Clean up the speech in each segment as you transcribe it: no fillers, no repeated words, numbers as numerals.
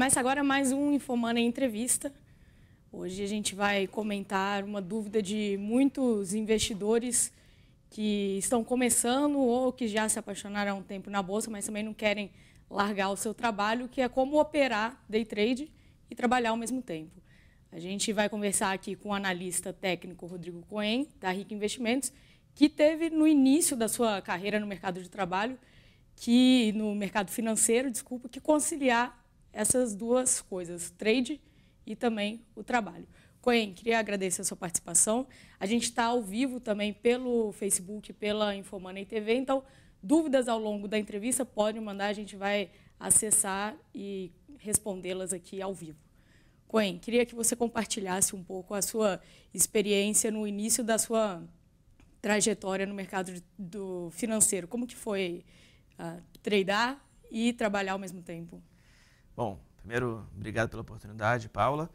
Começa agora mais um Infomoney Entrevista. Hoje a gente vai comentar uma dúvida de muitos investidores que estão começando ou que já se apaixonaram há um tempo na Bolsa, mas também não querem largar o seu trabalho, que é como operar day trade e trabalhar ao mesmo tempo. A gente vai conversar aqui com o analista técnico Rodrigo Cohen, da Rica Investimentos, que teve no início da sua carreira no mercado de trabalho, no mercado financeiro, que conciliar essas duas coisas, trade e também o trabalho. Cohen, queria agradecer a sua participação. A gente está ao vivo também pelo Facebook, pela Infomoney TV, então dúvidas ao longo da entrevista podem mandar, a gente vai acessar e respondê-las aqui ao vivo. Cohen, queria que você compartilhasse um pouco a sua experiência no início da sua trajetória no mercado do financeiro. Como que foi tradear e trabalhar ao mesmo tempo? Bom, primeiro, obrigado pela oportunidade, Paula.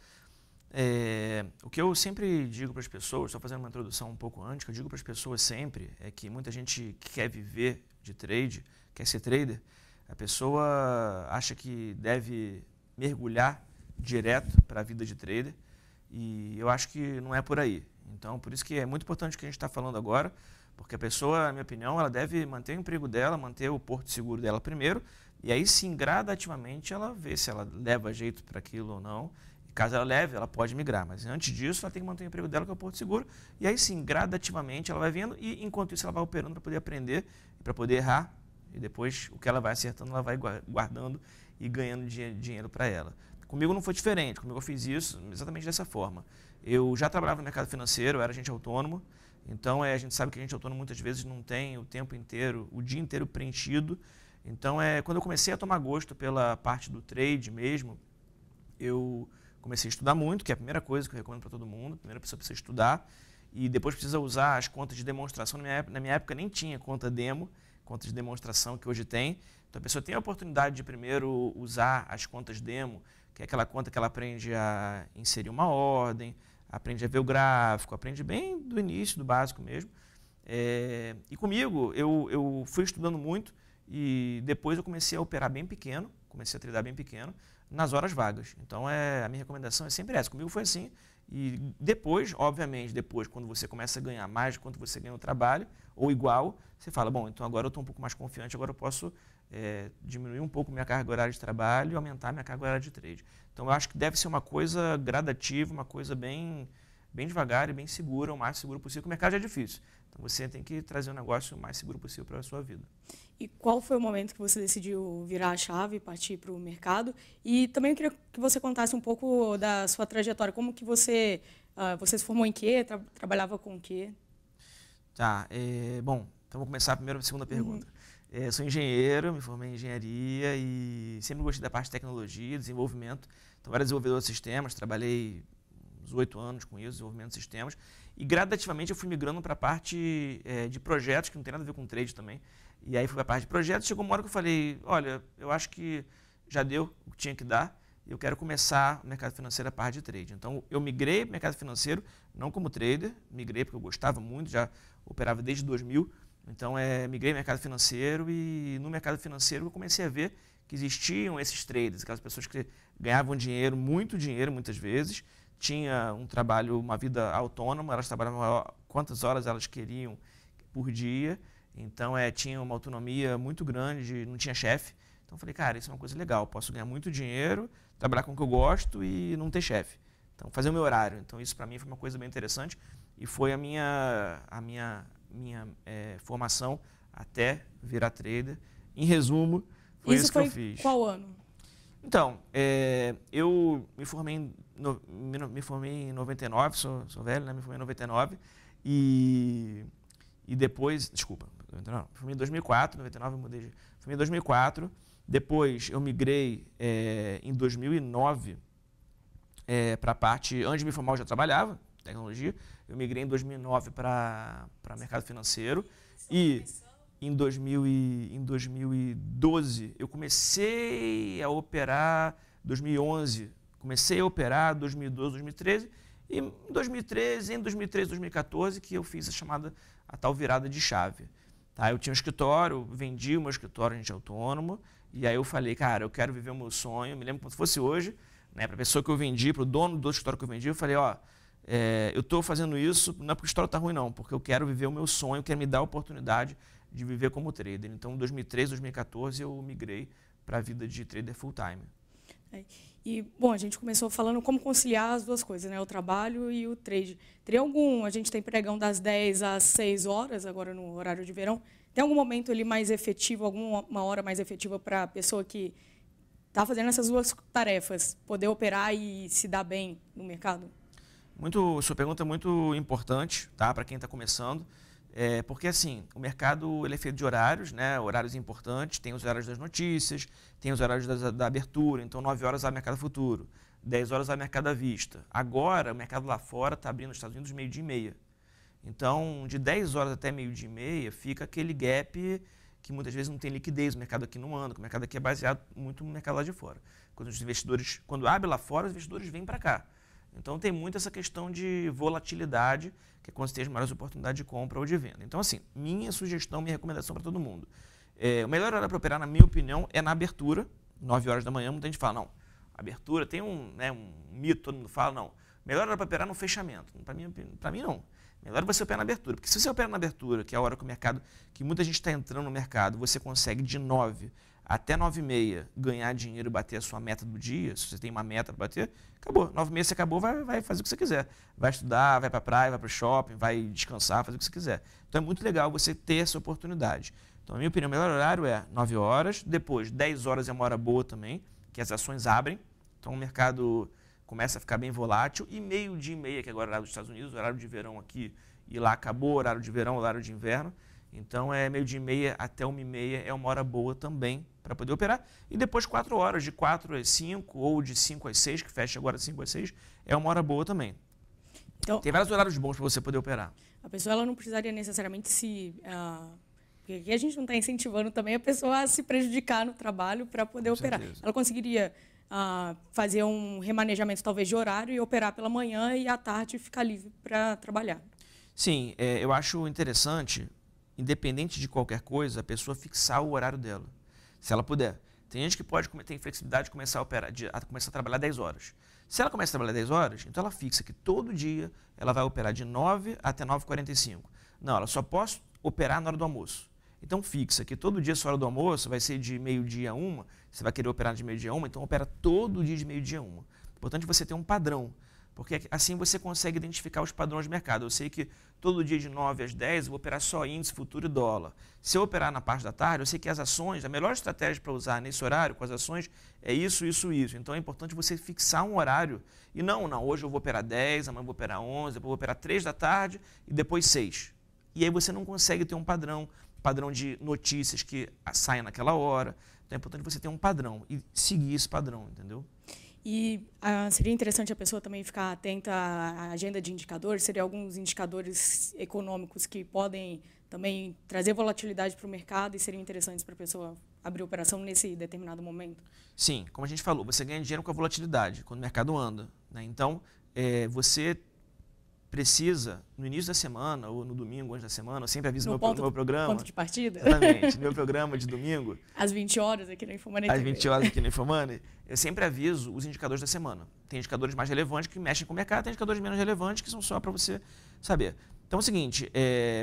O que eu sempre digo para as pessoas, estou fazendo uma introdução um pouco antes, que eu digo para as pessoas sempre é que muita gente quer viver de trade, quer ser trader, a pessoa acha que deve mergulhar direto para a vida de trader e eu acho que não é por aí. Então, por isso que é muito importante o que a gente está falando agora, porque a pessoa, na minha opinião, ela deve manter o emprego dela, manter o porto seguro dela primeiro, e aí sim, gradativamente, ela vê se ela leva jeito para aquilo ou não. E caso ela leve, ela pode migrar, mas antes disso, ela tem que manter o emprego dela, que é o porto seguro, e aí sim, gradativamente, ela vai vendo, e enquanto isso, ela vai operando para poder aprender, para poder errar, e depois, o que ela vai acertando, ela vai guardando e ganhando dinheiro para ela. Comigo não foi diferente, comigo eu fiz isso exatamente dessa forma. Eu já trabalhava no mercado financeiro, eu era agente autônomo, então a gente sabe que agente autônomo muitas vezes não tem o tempo inteiro, o dia inteiro preenchido. Então, quando eu comecei a tomar gosto pela parte do trade mesmo, eu comecei a estudar muito, que é a primeira coisa que eu recomendo para todo mundo, a primeira pessoa precisa estudar, e depois precisa usar as contas de demonstração. Na minha época nem tinha conta demo, conta de demonstração que hoje tem. Então, a pessoa tem a oportunidade de primeiro usar as contas demo, que é aquela conta que ela aprende a inserir uma ordem, aprende a ver o gráfico, aprende bem do início, do básico mesmo. E comigo, eu fui estudando muito e depois eu comecei a operar bem pequeno, comecei a tradar bem pequeno, nas horas vagas. Então, a minha recomendação é sempre essa. Comigo foi assim. E depois, obviamente, quando você começa a ganhar mais do quanto você ganha no trabalho, ou igual, você fala, bom, então agora eu estou um pouco mais confiante, agora eu posso diminuir um pouco minha carga horária de trabalho e aumentar minha carga horária de trade. Então, eu acho que deve ser uma coisa gradativa, uma coisa bem devagar e bem segura, o mais seguro possível, porque o mercado já é difícil. Então, você tem que trazer um negócio o mais seguro possível para a sua vida. E qual foi o momento que você decidiu virar a chave e partir para o mercado? E também eu queria que você contasse um pouco da sua trajetória. Como que você se formou em quê? Trabalhava com o quê? Tá, bom, então vou começar primeiro a segunda pergunta. Sou engenheiro, me formei em engenharia e sempre gostei da parte de tecnologia, desenvolvimento. Então, era desenvolvedor de sistemas, trabalhei uns 8 anos com isso, desenvolvimento de sistemas. E gradativamente eu fui migrando para a parte de projetos, que não tem nada a ver com trade também. E aí fui para a parte de projetos, chegou uma hora que eu falei, olha, eu acho que já deu o que tinha que dar, eu quero começar o mercado financeiro a parte de trade. Então, eu migrei para o mercado financeiro, não como trader, migrei porque eu gostava muito, já operava desde 2000. Então, migrei no mercado financeiro e no mercado financeiro eu comecei a ver que existiam esses traders, aquelas pessoas que ganhavam dinheiro, muito dinheiro muitas vezes, tinha um trabalho, uma vida autônoma, elas trabalhavam quantas horas elas queriam por dia, então tinha uma autonomia muito grande, não tinha chefe. Então, eu falei, cara, isso é uma coisa legal, posso ganhar muito dinheiro, trabalhar com o que eu gosto e não ter chefe. Então, fazer o meu horário. Então, isso para mim foi uma coisa bem interessante e foi a minha formação até virar trader. Em resumo, foi isso que eu fiz. Isso foi qual ano? Então, eu me formei em 99, sou velho, né? Me formei em 99 e depois, desculpa, me formei em 2004, 99 eu mudei, formei em 2004, depois eu migrei em 2009 para a parte, antes de me formar eu já trabalhava, tecnologia, eu migrei em 2009 para mercado financeiro e em 2012 eu comecei a operar, 2011 comecei a operar, 2012, 2013 e em 2013, 2014 que eu fiz a tal virada de chave. Tá? Eu tinha um escritório, vendi o meu escritório, a gente é autônomo, E aí eu falei, cara, eu quero viver o meu sonho, me lembro como se fosse hoje, né, para a pessoa que eu vendi, para o dono do escritório que eu vendi, eu falei, ó, eu estou fazendo isso, não é porque o escritório está ruim não, porque eu quero viver o meu sonho, quero me dar a oportunidade de viver como trader. Então, em 2013, 2014, eu migrei para a vida de trader full-time. E, bom, a gente começou falando como conciliar as duas coisas, né? O trabalho e o trade. A gente tem pregão das 10 às 6 horas, agora no horário de verão. Tem algum momento ali mais efetivo, alguma hora mais efetiva para a pessoa que está fazendo essas duas tarefas, poder operar e se dar bem no mercado? Sua pergunta é muito importante, tá? Para quem está começando. Porque assim, o mercado ele é feito de horários, né? Horários importantes, tem os horários das notícias, tem os horários da abertura, então 9 horas vai mercado futuro, 10 horas vai mercado à vista. Agora, o mercado lá fora está abrindo nos Estados Unidos meio-dia e meia. Então, de 10 horas até meio-dia e meia, fica aquele gap que muitas vezes não tem liquidez, o mercado aqui não anda, o mercado aqui é baseado muito no mercado lá de fora. Quando abre lá fora, os investidores vêm para cá. Então, tem muito essa questão de volatilidade, que é quando você tem as maiores oportunidades de compra ou de venda. Então, assim, minha sugestão, minha recomendação para todo mundo. O melhor hora para operar, na minha opinião, é na abertura, 9 horas da manhã. Muita gente fala, não, abertura tem um mito, todo mundo fala, não. Melhor hora para operar no fechamento. Para mim, não. Melhor você operar na abertura. Porque se você opera na abertura, que é a hora que muita gente está entrando no mercado, você consegue de 9 até 9h30 ganhar dinheiro e bater a sua meta do dia, se você tem uma meta para bater, acabou. 9h30 você acabou, vai fazer o que você quiser. Vai estudar, vai para a praia, vai para o shopping, vai descansar, fazer o que você quiser. Então é muito legal você ter essa oportunidade. Então, na minha opinião, o melhor horário é 9 horas, depois 10 horas é uma hora boa também, que as ações abrem, então o mercado começa a ficar bem volátil, e meio-dia e meia, que agora é o horário dos Estados Unidos, o horário de verão aqui, e lá acabou o horário de verão, o horário de inverno. Então, meio-dia e meia até 1h30 é uma hora boa também para poder operar. E depois 4 horas, de 4 às 5 ou de 5 às 6, que fecha agora de 5 às 6, é uma hora boa também. Então, tem vários horários bons para você poder operar. A pessoa ela não precisaria necessariamente porque aqui a gente não está incentivando também a pessoa a se prejudicar no trabalho para poder operar. Certeza. Ela conseguiria fazer um remanejamento talvez de horário e operar pela manhã e à tarde ficar livre para trabalhar. Sim, eu acho interessante, independente de qualquer coisa, a pessoa fixar o horário dela, se ela puder. Tem gente que tem flexibilidade de começar a trabalhar 10 horas. Se ela começa a trabalhar 10 horas, então ela fixa que todo dia ela vai operar de 9 até 9h45. Não, ela só pode operar na hora do almoço. Então fixa que todo dia, sua hora do almoço, vai ser de meio-dia a 1, você vai querer operar de meio-dia a 1, então opera todo dia de meio-dia a 1. Importante você ter um padrão, porque assim você consegue identificar os padrões de mercado. Eu sei que todo dia de 9 às 10 eu vou operar só índice, futuro e dólar. Se eu operar na parte da tarde, eu sei que as ações, a melhor estratégia para usar nesse horário com as ações é isso, isso, isso. Então é importante você fixar um horário e não, hoje eu vou operar 10, amanhã eu vou operar 11, depois eu vou operar 3 da tarde e depois 6. E aí você não consegue ter um padrão de notícias que saem naquela hora. Então é importante você ter um padrão e seguir esse padrão, entendeu? E seria interessante a pessoa também ficar atenta à agenda de indicadores, seria alguns indicadores econômicos que podem também trazer volatilidade para o mercado e seriam interessantes para a pessoa abrir operação nesse determinado momento? Sim, como a gente falou, você ganha dinheiro com a volatilidade, quando o mercado anda, né? Então, você precisa, no início da semana ou no domingo, antes da semana, eu sempre aviso no meu programa. Ponto de partida? Exatamente, no meu programa de domingo. Às 20 horas aqui no Infomoney. Às 20 horas aqui no Infomoney, eu sempre aviso os indicadores da semana. Tem indicadores mais relevantes que mexem com o mercado, tem indicadores menos relevantes que são só para você saber. Então é o seguinte,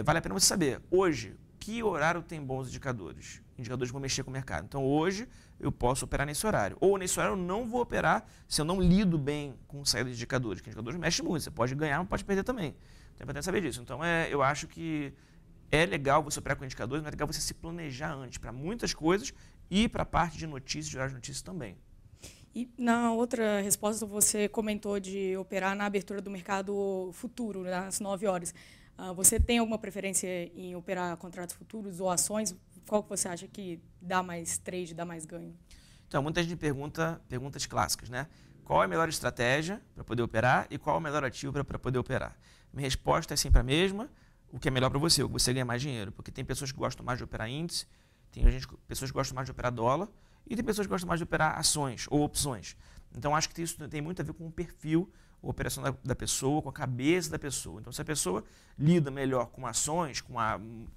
vale a pena você saber, hoje, que horário tem bons indicadores? Indicadores que vão mexer com o mercado. Então hoje eu posso operar nesse horário. Ou nesse horário eu não vou operar se eu não lido bem com saída de indicadores, porque indicadores mexem muito, você pode ganhar, mas pode perder também. Então é importante saber disso. Então eu acho que é legal você operar com indicadores, mas é legal você se planejar antes para muitas coisas e para a parte de notícias, de horários de notícias também. E na outra resposta você comentou de operar na abertura do mercado futuro, às 9 horas. Você tem alguma preferência em operar contratos futuros ou ações? Qual que você acha que dá mais trade, dá mais ganho? Então, muita gente pergunta perguntas clássicas, né? Qual é a melhor estratégia para poder operar e qual é o melhor ativo para poder operar? Minha resposta é sempre a mesma, o que é melhor para você, o que você ganha mais dinheiro. Porque tem pessoas que gostam mais de operar índice, tem pessoas que gostam mais de operar dólar e tem pessoas que gostam mais de operar ações ou opções. Então, acho que isso tem muito a ver com o perfil a operação da pessoa, com a cabeça da pessoa. Então, se a pessoa lida melhor com ações, com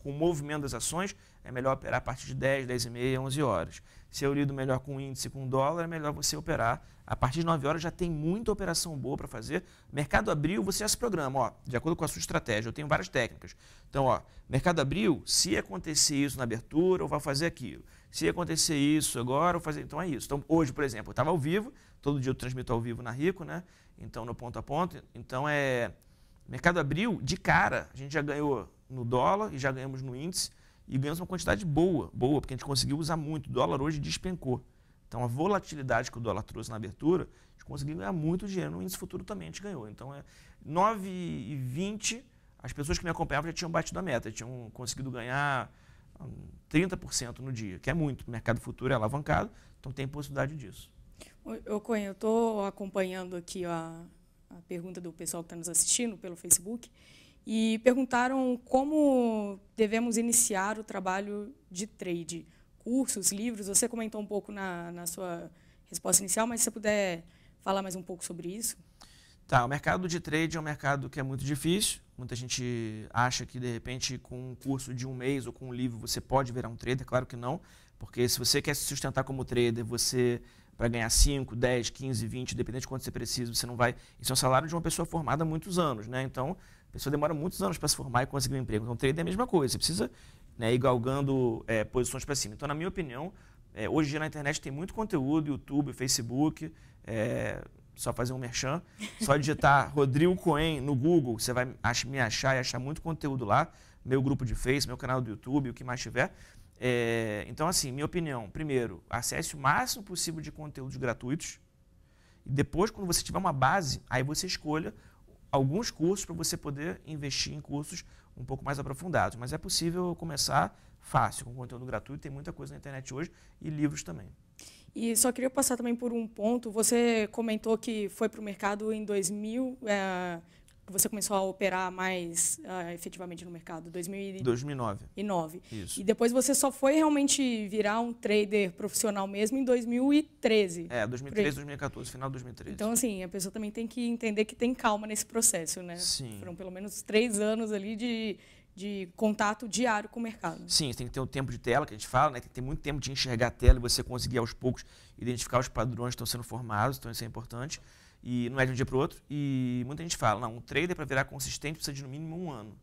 o movimento das ações, é melhor operar a partir de 10, 10 e meia, 11 horas. Se eu lido melhor com o índice, com o dólar, é melhor você operar. A partir de 9 horas já tem muita operação boa para fazer. Mercado abriu, você já se programa, ó, de acordo com a sua estratégia. Eu tenho várias técnicas. Então, ó, mercado abriu, se acontecer isso na abertura, eu vou fazer aquilo. Se acontecer isso agora, eu vou fazer... Então, é isso. Então, hoje, por exemplo, eu estava ao vivo, todo dia eu transmito ao vivo na Rico, né? Então, no ponto a ponto. Então, mercado abriu, de cara, a gente já ganhou no dólar e já ganhamos no índice e ganhamos uma quantidade boa, porque a gente conseguiu usar muito. O dólar hoje despencou. Então, a volatilidade que o dólar trouxe na abertura, a gente conseguiu ganhar muito dinheiro. No índice futuro também a gente ganhou. Então, 9,20, as pessoas que me acompanhavam já tinham batido a meta, tinham conseguido ganhar 30% no dia, que é muito. O mercado futuro é alavancado, então tem possibilidade disso. Eu estou acompanhando aqui a pergunta do pessoal que está nos assistindo pelo Facebook e perguntaram como devemos iniciar o trabalho de trade. Cursos, livros, você comentou um pouco na sua resposta inicial, mas se você puder falar mais um pouco sobre isso. Tá, o mercado de trade é um mercado que é muito difícil. Muita gente acha que, de repente, com um curso de um mês ou com um livro, você pode virar um trader. Claro que não, porque se você quer se sustentar como trader, você... para ganhar 5, 10, 15, 20, dependendo de quanto você precisa, você não vai... Isso é um salário de uma pessoa formada há muitos anos, né? Então, a pessoa demora muitos anos para se formar e conseguir um emprego. Então, trader é a mesma coisa, você precisa, né, ir galgando posições para cima. Então, na minha opinião, hoje em dia na internet tem muito conteúdo, YouTube, Facebook, só fazer um merchan, só digitar Rodrigo Cohen no Google, você vai me achar e achar muito conteúdo lá, meu grupo de Face, meu canal do YouTube, o que mais tiver. Então, assim, minha opinião, primeiro, acesse o máximo possível de conteúdos gratuitos e depois, quando você tiver uma base, aí você escolha alguns cursos para você poder investir em cursos um pouco mais aprofundados. Mas é possível começar fácil, com conteúdo gratuito, tem muita coisa na internet hoje e livros também. E só queria passar também por um ponto, você comentou que foi para o mercado em 2000, você começou a operar mais efetivamente no mercado, 2009. Isso. E depois você só foi realmente virar um trader profissional mesmo em 2013. 2013, 2014, final de 2013. Então, assim, a pessoa também tem que entender que tem calma nesse processo, né? Sim. Foram pelo menos 3 anos ali de contato diário com o mercado. Sim, você tem que ter um tempo de tela, que a gente fala, né? Tem que ter muito tempo de enxergar a tela e você conseguir aos poucos identificar os padrões que estão sendo formados, então isso é importante. E não é de um dia para o outro. E muita gente fala, não, um trader para virar consistente precisa de no mínimo 1 ano.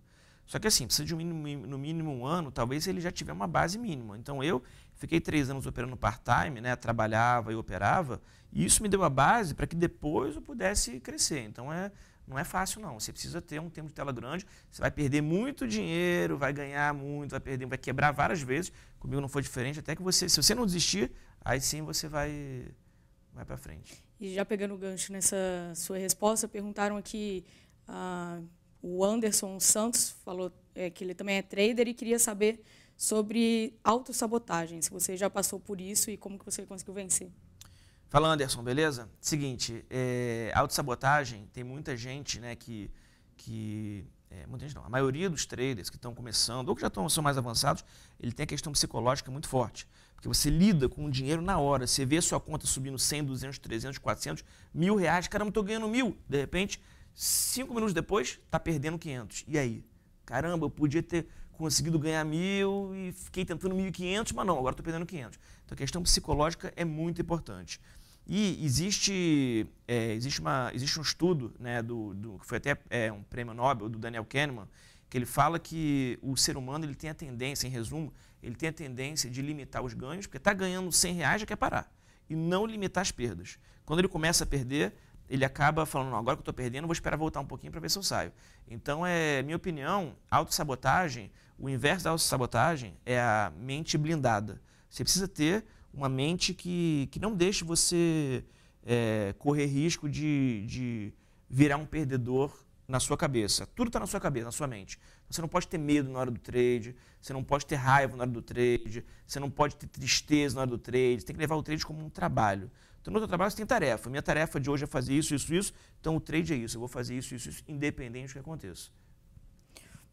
Só que assim, precisa de no mínimo 1 ano, talvez ele já tiver uma base mínima. Então eu fiquei 3 anos operando part-time, né, trabalhava e operava, e isso me deu a base para que depois eu pudesse crescer. Então não é fácil não, você precisa ter um tempo de tela grande, você vai perder muito dinheiro, vai ganhar muito, vai quebrar várias vezes. Comigo não foi diferente, até que você, se você não desistir, aí sim você vai para frente. E já pegando o gancho nessa sua resposta, perguntaram aqui, o Anderson Santos falou que ele também é trader e queria saber sobre autossabotagem, se você já passou por isso e como que você conseguiu vencer. Fala, Anderson, beleza? Seguinte, autossabotagem, tem muita gente, né, muita gente não, a maioria dos traders que estão começando ou que já são mais avançados, ele tem a questão psicológica muito forte. Porque você lida com o dinheiro na hora, você vê a sua conta subindo 100, 200, 300, 400, R$1.000, caramba, estou ganhando 1.000. De repente, 5 minutos depois, está perdendo 500. E aí? Caramba, eu podia ter conseguido ganhar 1.000 e fiquei tentando 1.500, mas não, agora estou perdendo 500. Então a questão psicológica é muito importante. E existe um estudo, né, que foi até um prêmio Nobel, do Daniel Kahneman, que ele fala que o ser humano ele tem a tendência, em resumo, ele tem a tendência de limitar os ganhos, porque está ganhando R$100 já quer parar, e não limitar as perdas. Quando ele começa a perder, ele acaba falando, não, agora que eu estou perdendo, vou esperar voltar um pouquinho para ver se eu saio. Então, minha opinião, autossabotagem, o inverso da autossabotagem é a mente blindada. Você precisa ter uma mente que não deixe você correr risco de virar um perdedor na sua cabeça. Tudo está na sua cabeça, na sua mente. Você não pode ter medo na hora do trade, você não pode ter raiva na hora do trade, você não pode ter tristeza na hora do trade, você tem que levar o trade como um trabalho. Então, no seu trabalho você tem tarefa. Minha tarefa de hoje é fazer isso, isso, isso, então o trade é isso, eu vou fazer isso, isso, isso, independente do que aconteça.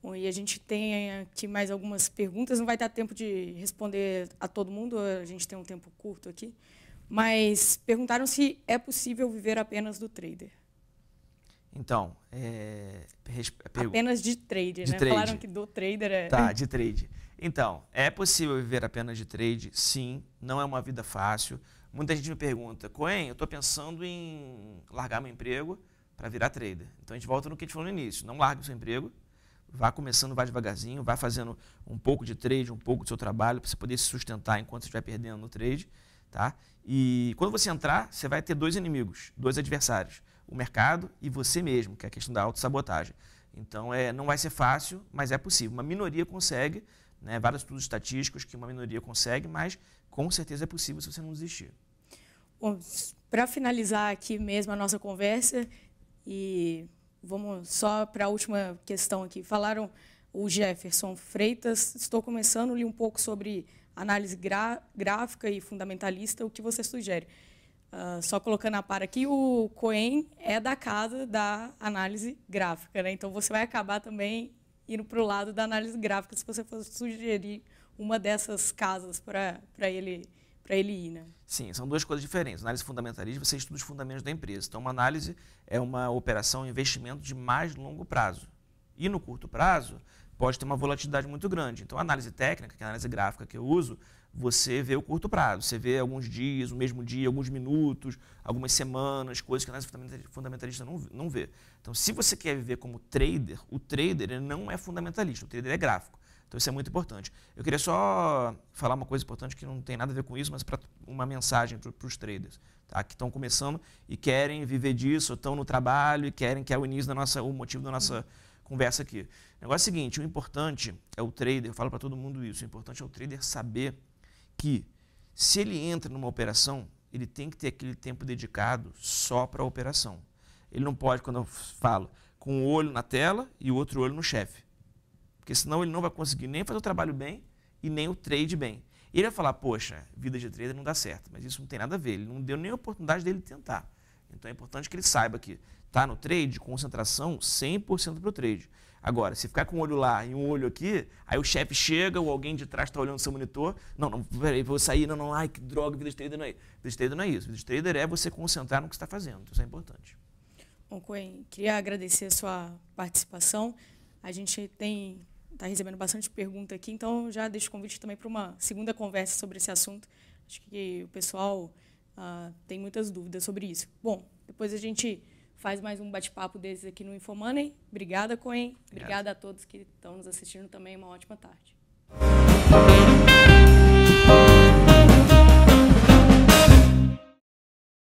Bom, e a gente tem aqui mais algumas perguntas, não vai dar tempo de responder a todo mundo, a gente tem um tempo curto aqui, mas perguntaram se é possível viver apenas do trader. Então, apenas de trade, né? Trade. Falaram que do trader é... Tá, de trade. Então, é possível viver apenas de trade? Sim, não é uma vida fácil. Muita gente me pergunta, Cohen, eu estou pensando em largar meu emprego para virar trader. Então, a gente volta no que a gente falou no início. Não largue o seu emprego, vá começando, vá devagarzinho, vá fazendo um pouco de trade, um pouco do seu trabalho, para você poder se sustentar enquanto você estiver perdendo no trade. Tá? E quando você entrar, você vai ter dois inimigos, dois adversários. O mercado e você mesmo, que é a questão da autossabotagem. Então, não vai ser fácil, mas é possível. Uma minoria consegue, né, vários estudos estatísticos que uma minoria consegue, mas com certeza é possível se você não desistir. Bom, para finalizar aqui mesmo a nossa conversa, e vamos só para a última questão aqui. Falaram o Jefferson Freitas, estou começando, li um pouco sobre análise gráfica e fundamentalista, o que você sugere? Só colocando a par aqui, o Cohen é da casa da análise gráfica, né? Então você vai acabar também indo para o lado da análise gráfica, se você for sugerir uma dessas casas para ele ir, né? Sim, são duas coisas diferentes. Análise fundamentalista, você estuda os fundamentos da empresa. Então, uma análise é uma operação, um investimento de mais longo prazo. E no curto prazo, pode ter uma volatilidade muito grande. Então, a análise técnica, que é a análise gráfica que eu uso, você vê o curto prazo. Você vê alguns dias, o mesmo dia, alguns minutos, algumas semanas, coisas que a análise fundamentalista não vê. Então, se você quer viver como trader, o trader ele não é fundamentalista, o trader é gráfico. Então, isso é muito importante. Eu queria só falar uma coisa importante que não tem nada a ver com isso, mas para uma mensagem para os traders, tá? Que estão começando e querem viver disso, ou estão no trabalho e querem que é o início o motivo da nossa conversa aqui. O negócio é o seguinte, o importante é o trader, eu falo para todo mundo isso, o importante é o trader saber que se ele entra numa operação, ele tem que ter aquele tempo dedicado só para a operação. Ele não pode, quando eu falo, com um olho na tela e o outro olho no chefe. Porque senão ele não vai conseguir nem fazer o trabalho bem e nem o trade bem. E ele vai falar, poxa, vida de trader não dá certo, mas isso não tem nada a ver, ele não deu nem a oportunidade dele tentar. Então é importante que ele saiba que está no trade, concentração 100% para o trade. Agora, se ficar com um olho lá e um olho aqui, aí o chefe chega ou alguém de trás está olhando o seu monitor, não, peraí, vou sair, não, ai, que droga, vida de trader não é isso. Vida de trader não é isso, vida de trader é você concentrar no que você está fazendo, então isso é importante. Bom, Cohen, queria agradecer a sua participação. A gente está recebendo bastante pergunta aqui, então já deixo o convite também para uma segunda conversa sobre esse assunto. Acho que o pessoal tem muitas dúvidas sobre isso. Bom, depois a gente faz mais um bate-papo desses aqui no InfoMoney. Obrigada, Cohen. Obrigada a todos que estão nos assistindo também. Uma ótima tarde.